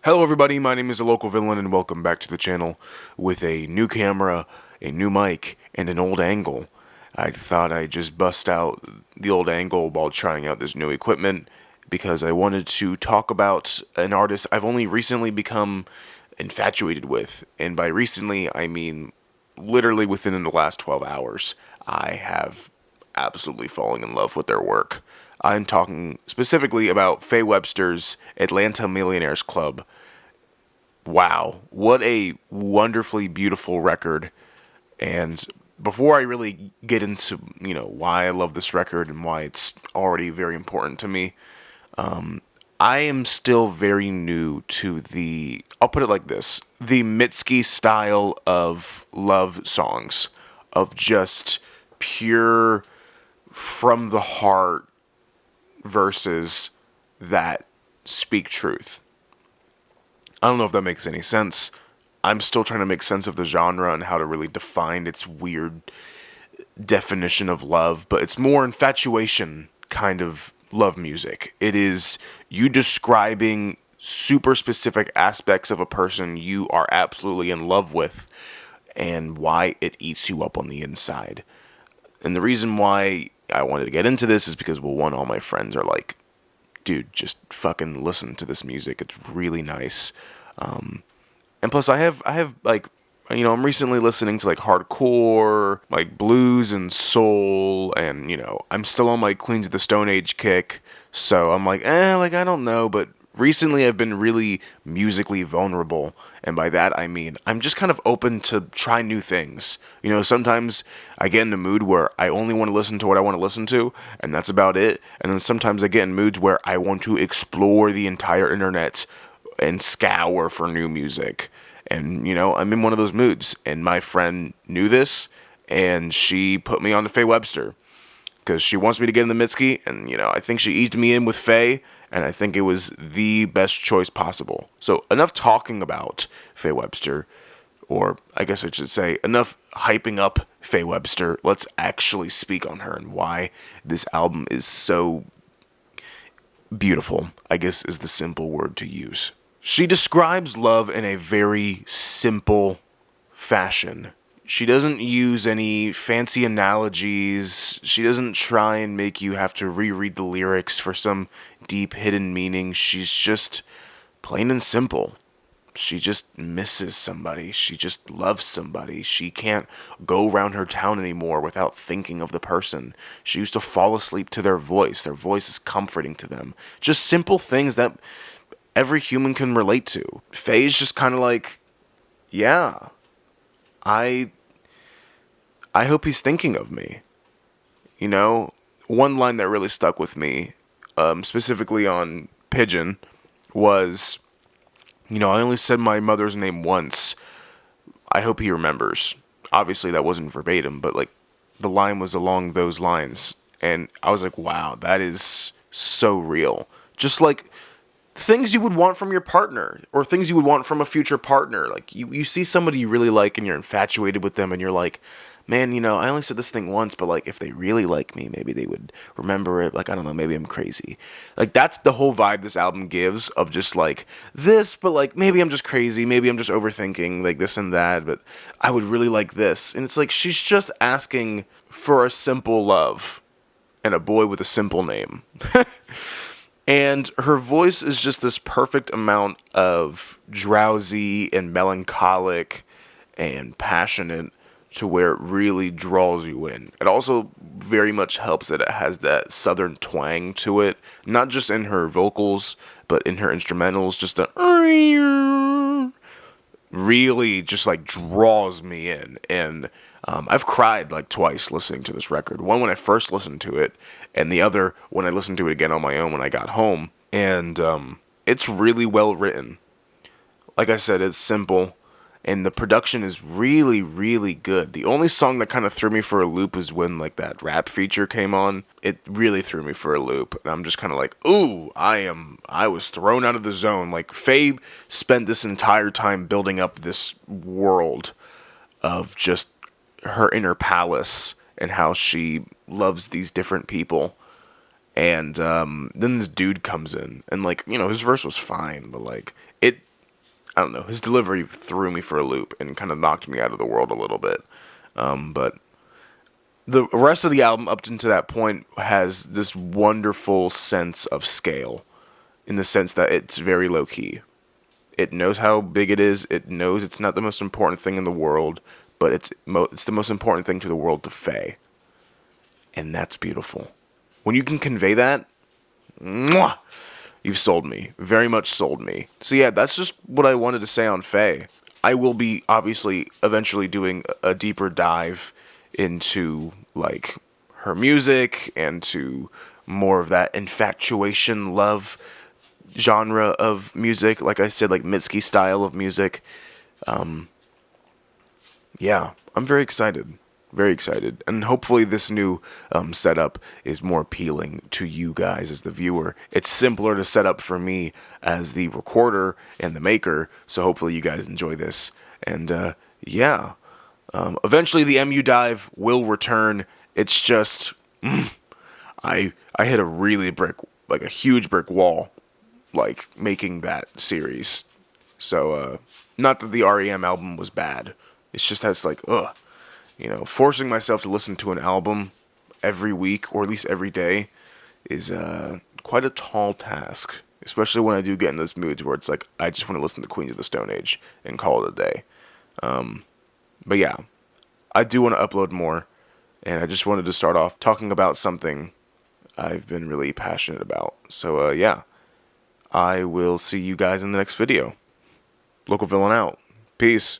Hello everybody, my name is the Local Villain and welcome back to the channel with a new camera, a new mic, and an old angle. I thought I'd just bust out the old angle while trying out this new equipment because I wanted to talk about an artist I've only recently become infatuated with. And by recently, I mean literally within the last 12 hours. I have absolutely falling in love with their work. I'm talking specifically about Faye Webster's Atlanta Millionaires Club. Wow, what a wonderfully beautiful record. And before I really get into, why I love this record and why it's already very important to me, I am still very new to I'll put it like this, the Mitski style of love songs, of just pure from the heart verses that speak truth. I don't know if that makes any sense. I'm still trying to make sense of the genre and how to really define its weird definition of love, but it's more infatuation kind of love music. It is you describing super specific aspects of a person you are absolutely in love with and why it eats you up on the inside. And the reason why I wanted to get into this is because, well, one, all my friends are like, dude, just fucking listen to this music. It's really nice. And plus, I have like, I'm recently listening to like hardcore, like blues and soul, and I'm still on my Queens of the Stone Age kick. So I'm like, like I don't know, but recently I've been really musically vulnerable, and by that I mean I'm just kind of open to try new things. Sometimes I get in a mood where I only want to listen to what I want to listen to, and that's about it. And then sometimes I get in moods where I want to explore the entire internet and scour for new music. And, I'm in one of those moods. And my friend knew this, and she put me on to Faye Webster. Because she wants me to get in the Mitski, and, I think she eased me in with Faye, and I think it was the best choice possible. So, enough talking about Faye Webster, or I guess I should say, enough hyping up Faye Webster. Let's actually speak on her and why this album is so beautiful, I guess is the simple word to use. She describes love in a very simple fashion. She doesn't use any fancy analogies. She doesn't try and make you have to reread the lyrics for some deep hidden meaning. She's just plain and simple. She just misses somebody. She just loves somebody. She can't go around her town anymore without thinking of the person. She used to fall asleep to their voice. Their voice is comforting to them. Just simple things that every human can relate to. Faye's just kind of like, yeah, I hope he's thinking of me. One line that really stuck with me, specifically on Pigeon, was, I only said my mother's name once. I hope he remembers. Obviously, that wasn't verbatim, but like the line was along those lines, and I was like, wow, that is so real. Just like things you would want from your partner or things you would want from a future partner. Like you see somebody you really like and you're infatuated with them and you're like, man, I only said this thing once, but like if they really like me, maybe they would remember it. Like, I don't know, maybe I'm crazy. Like that's the whole vibe this album gives of just like this, but like maybe I'm just crazy. Maybe I'm just overthinking like this and that, but I would really like this. And it's like she's just asking for a simple love and a boy with a simple name. And her voice is just this perfect amount of drowsy and melancholic and passionate to where it really draws you in. It also very much helps that it has that southern twang to it, not just in her vocals, but in her instrumentals, just a really just like draws me in. And I've cried like twice listening to this record. One when I first listened to it, and the other when I listened to it again on my own when I got home. And it's really well written. Like I said, it's simple, and the production is really, really good. The only song that kind of threw me for a loop is when like that rap feature came on. It really threw me for a loop, and I'm just kind of like, ooh, I was thrown out of the zone. Like Faye spent this entire time building up this world of just her inner palace and how she loves these different people. And then this dude comes in, and like his verse was fine, but like I don't know, his delivery threw me for a loop and kind of knocked me out of the world a little bit. But the rest of the album up into that point has this wonderful sense of scale, in the sense that it's very low key. It knows how big it is. It knows it's not the most important thing in the world, but it's the most important thing to the world to Faye, and that's beautiful. When you can convey that, mwah, you've sold me. Very much sold me. So yeah, that's just what I wanted to say on Faye. I will be obviously eventually doing a deeper dive into like her music and to more of that infatuation love genre of music. Like I said, like Mitski style of music. Yeah, I'm very excited. Very excited. And hopefully this new setup is more appealing to you guys as the viewer. It's simpler to set up for me as the recorder and the maker, so hopefully you guys enjoy this. And yeah, eventually the MU dive will return. It's just, I hit a really like a huge brick wall, like making that series. So, not that the REM album was bad. It's just that it's like, ugh. You know, forcing myself to listen to an album every week, or at least every day, is quite a tall task. Especially when I do get in those moods where it's like, I just want to listen to Queens of the Stone Age and call it a day. But yeah, I do want to upload more. And I just wanted to start off talking about something I've been really passionate about. So, yeah, I will see you guys in the next video. Local Villain out. Peace.